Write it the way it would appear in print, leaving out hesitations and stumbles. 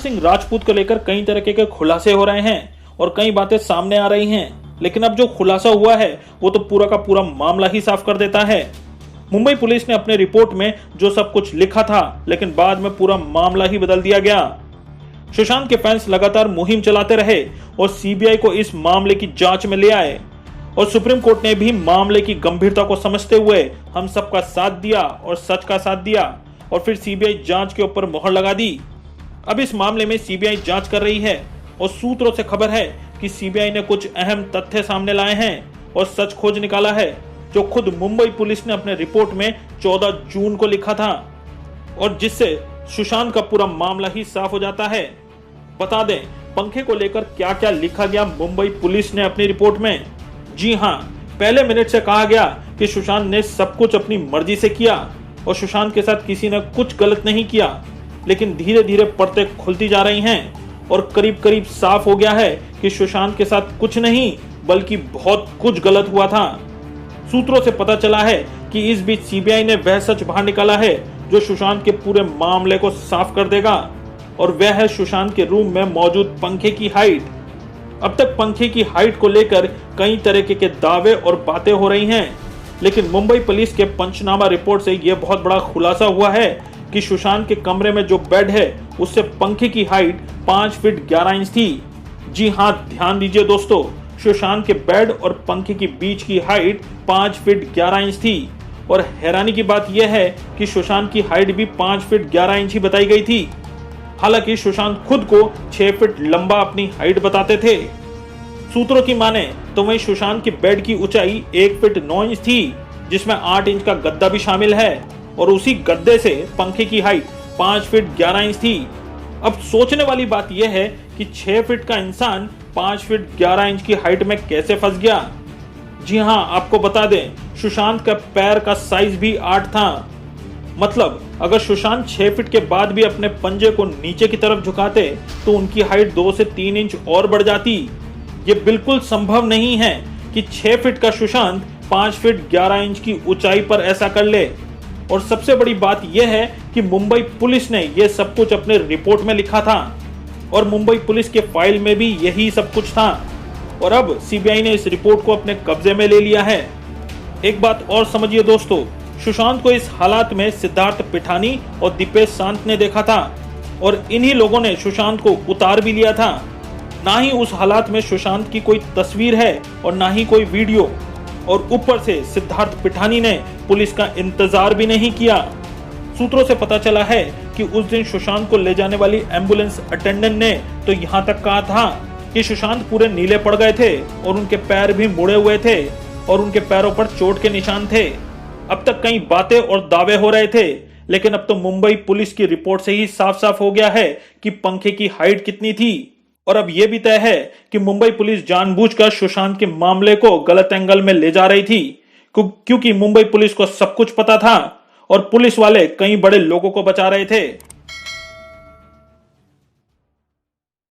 सिंह राजपूत को लेकर कई तरीके के खुलासे हो रहे हैं और कई बातें सामने आ रही हैं, लेकिन अब जो खुलासा हुआ है वो तो पूरा का पूरा मामला ही साफ कर देता है। मुंबई पुलिस ने अपने रिपोर्ट में जो सब कुछ लिखा था, लेकिन बाद में पूरा मामला ही बदल दिया गया। सुशांत के फैंस लगातार मुहिम चलाते रहे और सीबीआई को इस मामले की जांच में ले आए और सुप्रीम कोर्ट ने भी मामले की गंभीरता को समझते हुए हम सबका साथ दिया और सच का साथ दिया और फिर सीबीआई जांच के ऊपर मोहर लगा दी। अब इस मामले में सीबीआई जांच कर रही है और सूत्रों से खबर है कि सीबीआई ने कुछ अहम तथ्य सामने लाए हैं और सच खोज निकाला है, जो खुद मुंबई पुलिस ने अपने रिपोर्ट में 14 जून को लिखा था और जिससे सुशांत का पूरा मामला ही साफ हो जाता है। बता दें, पंखे को लेकर क्या क्या लिखा गया मुंबई पुलिस ने अपनी रिपोर्ट में। जी हां, पहले मिनट से कहा गया कि सुशांत ने सब कुछ अपनी मर्जी से किया और सुशांत के साथ किसी ने कुछ गलत नहीं किया, लेकिन धीरे धीरे परतें खुलती जा रही हैं और करीब करीब साफ हो गया है कि सुशांत के साथ कुछ नहीं बल्कि बहुत कुछ गलत हुआ था। सूत्रों से पता चला है कि इस बीच सीबीआई ने वह सच बाहर निकाला है जो सुशांत के पूरे मामले को साफ कर देगा और वह है सुशांत के रूम में मौजूद पंखे की हाइट। अब तक पंखे की हाइट को लेकर कई तरह के दावे और बातें हो रही हैं, लेकिन मुंबई पुलिस के पंचनामा रिपोर्ट से यह बहुत बड़ा खुलासा हुआ है कि सुशांत के कमरे में जो बेड है उससे पंखे की हाइट 5 फीट 11 इंच थी। जी हां, ध्यान दीजिए दोस्तों, सुशांत के बेड और पंखे के बीच की हाइट 5 फीट 11 इंच थी और हैरानी की बात यह है कि सुशांत की हाइट भी 5 फीट 11 इंच ही बताई गई थी। हालांकि सुशांत खुद को 6 फीट लंबा अपनी हाइट बताते थे। सूत्रों की माने तो वहीं सुशांत की बेड की ऊंचाई 1 फीट 9 इंच थी, जिसमें 8 इंच का गद्दा भी शामिल है और उसी गद्दे से पंखे की हाइट 5 फीट 11 इंच थी। अब सोचने वाली बात यह है कि 6 फीट का इंसान 5 फीट 11 इंच की हाइट में कैसे फंस गया। जी हां, आपको बता दें, सुशांत का पैर का साइज भी 8 था। मतलब अगर सुशांत 6 फीट के बाद भी अपने पंजे को नीचे की तरफ झुकाते तो उनकी हाइट 2 से 3 इंच और बढ़ जाती। ये बिल्कुल संभव नहीं है कि 6 फीट का सुशांत 5 फीट 11 इंच की ऊंचाई पर ऐसा कर ले। और सबसे बड़ी बात यह है कि मुंबई पुलिस ने यह सब कुछ अपने रिपोर्ट में लिखा था और मुंबई पुलिस के फाइल में भी यही सब कुछ था और अब सीबीआई ने इस रिपोर्ट को अपने कब्जे में ले लिया है। एक बात और समझिए दोस्तों, सुशांत को इस हालात में सिद्धार्थ पिठानी और दीपेश शांत ने देखा था और इन्हीं लोगों ने सुशांत को उतार भी लिया था। ना ही उस हालात में सुशांत की कोई तस्वीर है और ना ही कोई वीडियो, और ऊपर से सिद्धार्थ पिठानी ने पुलिस का इंतजार भी नहीं किया। सूत्रों से पता चला है कि उस दिन सुशांत को ले जाने वाली एम्बुलेंस अटेंडेंट ने तो यहां तक कहा था कि सुशांत पूरे नीले पड़ गए थे और उनके पैर भी मुड़े हुए थे और उनके पैरों पर चोट के निशान थे। अब तक कई बातें और दावे हो रहे थे, लेकिन अब तो मुंबई पुलिस की रिपोर्ट से ही साफ साफ हो गया है कि पंखे की हाइट कितनी थी। और अब यह भी तय है कि मुंबई पुलिस जानबूझकर सुशांत के मामले को गलत एंगल में ले जा रही थी, क्योंकि मुंबई पुलिस को सब कुछ पता था और पुलिस वाले कई बड़े लोगों को बचा रहे थे।